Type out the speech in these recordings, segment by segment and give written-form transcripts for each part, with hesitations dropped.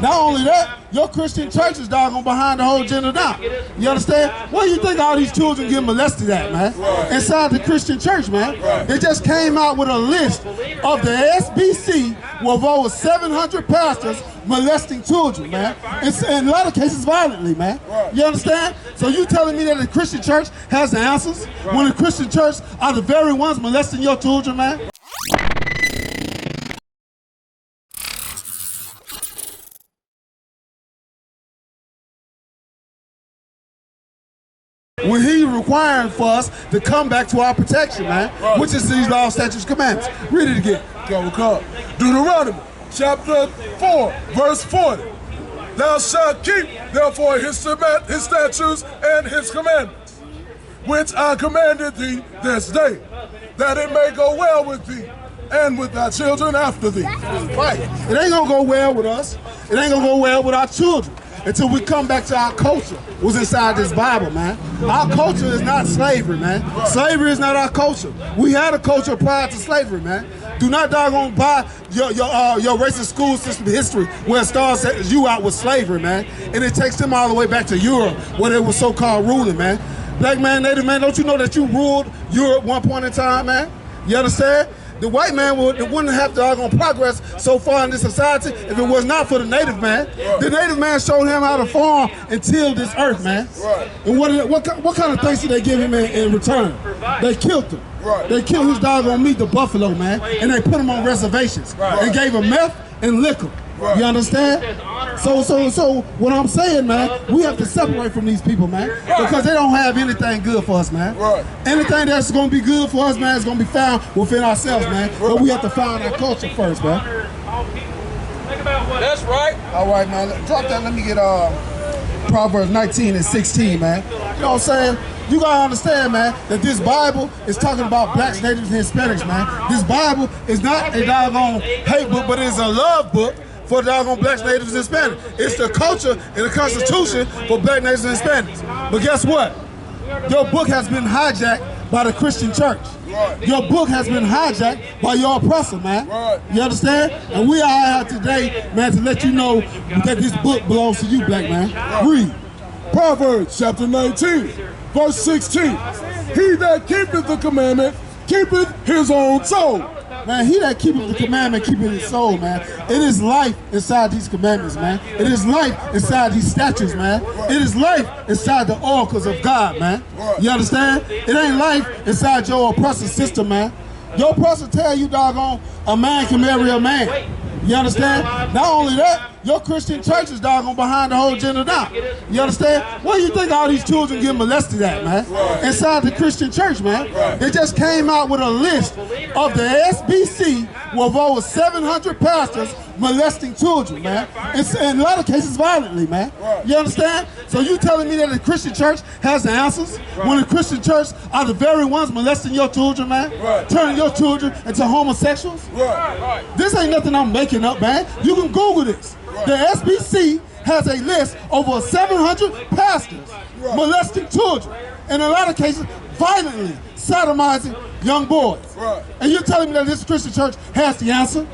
Not only that, your Christian church is doggone behind the whole agenda now. You understand? Where do you think all these children get molested at, man? Inside the Christian church, man. They just came out with a list of the SBC with over 700 pastors molesting children, man. In a lot of cases violently, man. You understand? So you telling me that the Christian church has the answers when the Christian church are the very ones molesting your children, man? When he requiring for us to come back to our protection, man, which is these laws, statutes, commandments. Read it again. Go. Deuteronomy chapter 4, verse 40. Thou shalt keep, therefore, his statutes and his commandments, which I commanded thee this day, that it may go well with thee and with thy children after thee. Right. It ain't gonna go well with us. It ain't gonna go well with our children until we come back to our culture was inside this Bible, man. Our culture is not slavery, man. Slavery is not our culture. We had a culture prior to slavery, man. Do not doggone buy your racist school system history where it starts you out with slavery, man. And it takes them all the way back to Europe where they were so-called ruling, man. Black man, Native man, don't you know that you ruled Europe one point in time, man? You understand? The white man wouldn't have doggone progress so far in this society if it was not for the Native man. The Native man showed him how to farm and till this earth, man. And what kind of things did they give him in return? They killed him. They killed his doggone meat, the buffalo, man, and they put him on reservations and gave him meth and liquor. You understand? So what I'm saying, man, we have to separate from these people, man, because they don't have anything good for us, man. Anything that's going to be good for us, man, is going to be found within ourselves, man. But we have to find our culture first, man. That's right. All right, man. Drop that. Let me get Proverbs 19 and 16, man. You know what I'm saying? You gotta understand, man, that this Bible is talking about blacks, natives, and Hispanics, man. This Bible is not a doggone hate book, but it's a love book for doggone blacks, natives, and Hispanics. It's the culture and the Constitution for black, natives, and Hispanics. But guess what? Your book has been hijacked by the Christian church. Your book has been hijacked by your oppressor, man. You understand? And we are here today, man, to let you know that this book belongs to you, black man. Read. Proverbs chapter 19, verse 16. He that keepeth the commandment keepeth his own soul. Man, he that keepeth the commandment keepeth his soul, man. It is life inside these commandments, man. It is life inside these statutes, man. It is life inside the oracles of God, man. You understand? It ain't life inside your oppressive system, man. Your oppressor tell you, doggone, a man can marry a man. You understand? Not only that, your Christian church is doggone behind the whole agenda now. You understand? Where do you think all these children get molested at, man? Inside the Christian church, man. They just came out with a list of the SBC with over 700 pastors molesting children, man. In a lot of cases violently, man. You understand? So you telling me that the Christian church has the answers when the Christian church are the very ones molesting your children, man? Turning your children into homosexuals? This ain't nothing I'm making up, man. You can Google this. The SBC has a list over 700 pastors molesting children. In a lot of cases, violently sodomizing young boys. And you're telling me that this Christian church has the answer?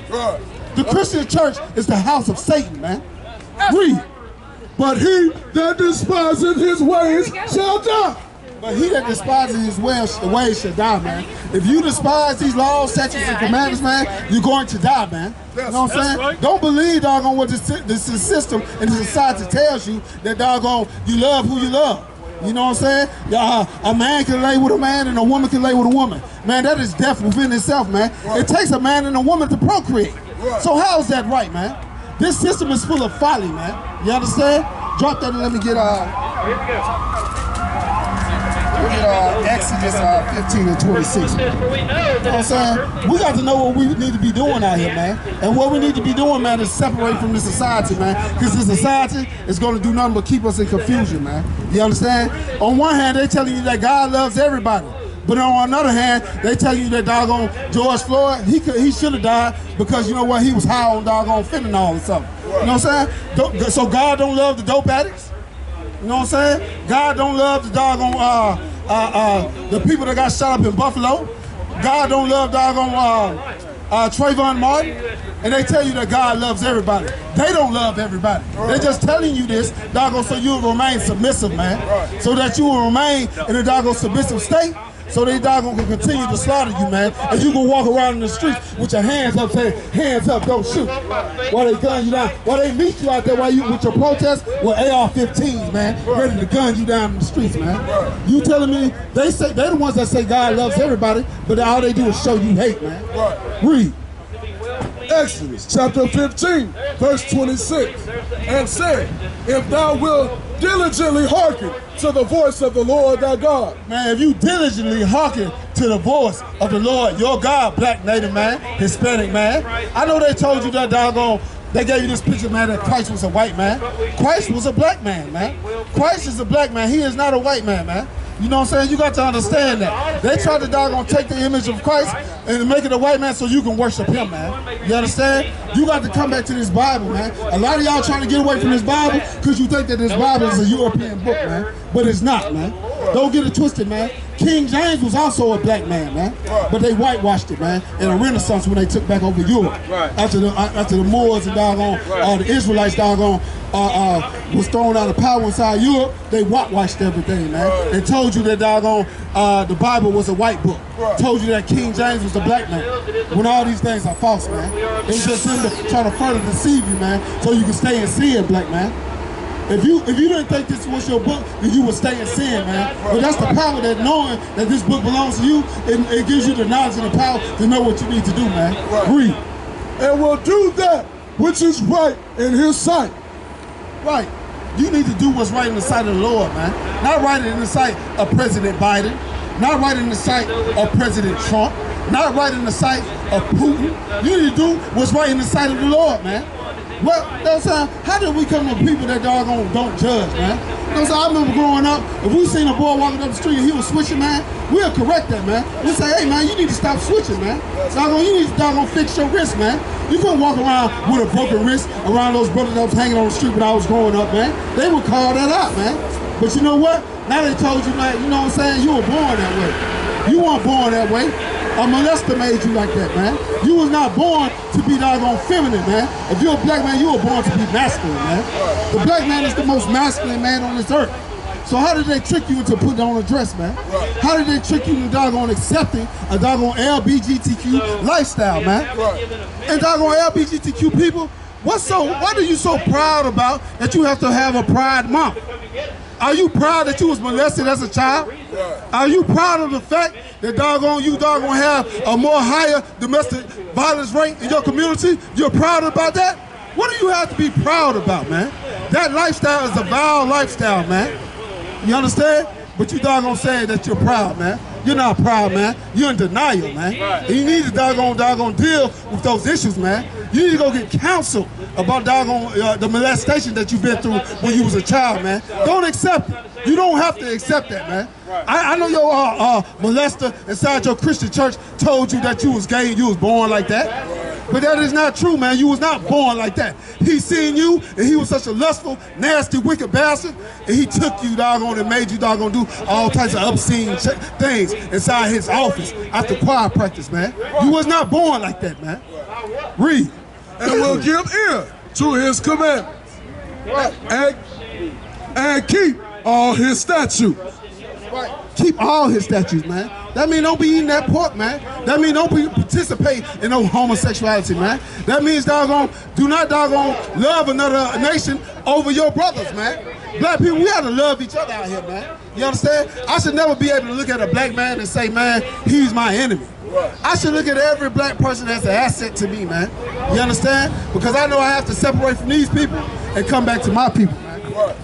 The Christian church is the house of Satan, man. Read. But he that despiseth his ways shall die. But he that despises his ways shall die, man. If you despise these laws, statutes, and commandments, man, you're going to die, man. You know what I'm saying? Right. Don't believe, doggone, what this system and the society tells you, that, doggone, you love who you love. You know what I'm saying? A man can lay with a man and a woman can lay with a woman. Man, that is death within itself, man. It takes a man and a woman to procreate. So how is that right, man? This system is full of folly, man. You understand? Drop that and let me get Exodus 15 and 26. Man. You know what I'm saying? We got to know what we need to be doing out here, man. And what we need to be doing, man, is separate from this society, man. Because this society is going to do nothing but keep us in confusion, man. You understand? On one hand, they're telling you that God loves everybody. But on another hand, they tell you that doggone George Floyd, he should have died because, you know what, he was high on doggone fentanyl or something. You know what I'm saying? So God don't love the dope addicts? You know what I'm saying? God don't love the doggone the people that got shot up in Buffalo. God don't love doggone Trayvon Martin, and they tell you that God loves everybody. They don't love everybody. They're just telling you this, doggone, so you'll remain submissive, man. So that you will remain in a doggone submissive state, so they doggone can continue to slaughter you, man. And you can walk around in the streets with your hands up saying, hands up, don't shoot. While they gun you down, while they meet you out there while you with your protest with AR-15s, man, ready to gun you down in the streets, man. You telling me they're the ones that say God loves everybody, but all they do is show you hate, man. Read. Exodus chapter 15, verse 26, and say, if thou wilt diligently hearken to the voice of the Lord thy God. Man, if you diligently hearken to the voice of the Lord, your God, black, native man, Hispanic man. I know they told you that doggone, they gave you this picture, man, that Christ was a white man. Christ was a black man, man. Christ is a black man. He is not a white man, man. You know what I'm saying? You got to understand that. They tried to doggone take the image of Christ and make it a white man so you can worship him, man. You understand? You got to come back to this Bible, man. A lot of y'all trying to get away from this Bible because you think that this Bible is a European book, man. But it's not, man. Don't get it twisted, man. King James was also a black man, man. But they whitewashed it, man, in the Renaissance when they took back over Europe. After the Moors and doggone, the Israelites doggone, was thrown out of power inside Europe, they whitewashed everything, man. They told you that doggone the Bible was a white book. Told you that King James was a black man. When all these things are false, man. It's just him to try to further deceive you, man, so you can stay in sin, black man. If you didn't think this was your book, then you would stay in sin, man. But that's the power that knowing that this book belongs to you, it gives you the knowledge and the power to know what you need to do, man. Read. And will do that which is right in his sight. Right. You need to do what's right in the sight of the Lord, man. Not right in the sight of President Biden. Not right in the sight of President Trump. Not right in the sight of Putin. You need to do what's right in the sight of the Lord, man. Well, how did we come to people that doggone don't judge, man? You know what I'm saying? I remember growing up, if we seen a boy walking up the street and he was switching, man, we'll correct that, man. We say, hey, man, you need to stop switching, man. Doggone, you need to doggone fix your wrist, man. You couldn't walk around with a broken wrist around those brothers that was hanging on the street when I was growing up, man. They would call that out, man. But you know what? Now they told you, man, you know what I'm saying? You were born that way. You weren't born that way. A molester made you like that, man. You was not born to be doggone feminine, man. If you're a black man, you were born to be masculine, man. The black man is the most masculine man on this earth. So how did they trick you into putting on a dress, man? How did they trick you into doggone accepting a doggone LGBTQ lifestyle, man? And doggone LGBTQ people, what are you so proud about that you have to have a Pride Month? Are you proud that you was molested as a child? Are you proud of the fact that you have a more higher domestic violence rate in your community? You're proud about that? What do you have to be proud about, man? That lifestyle is a vile lifestyle, man. You understand? But you doggone saying that you're proud, man. You're not proud, man. You're in denial, man. And you need to doggone deal with those issues, man. You need to go get counsel about doggone the molestation that you've been through when you was a child, man. Don't accept it. You don't have to accept that, man. I know your molester inside your Christian church told you that you was gay and you was born like that. But that is not true, man. You was not born like that. He seen you, and he was such a lustful, nasty, wicked bastard, and he took you, doggone, and made you, doggone, do all types of obscene things inside his office after choir practice, man. You was not born like that, man. Read. And will give ear to his commandments, and keep all his statutes. Keep all his statutes, man. That means don't be eating that pork, man. That means don't participate in no homosexuality, man. That means do not love another nation over your brothers, man. Black people, we have to love each other out here, man. You understand? I should never be able to look at a black man and say, man, he's my enemy. I should look at every black person as an asset to me, man. You understand? Because I know I have to separate from these people and come back to my people, man.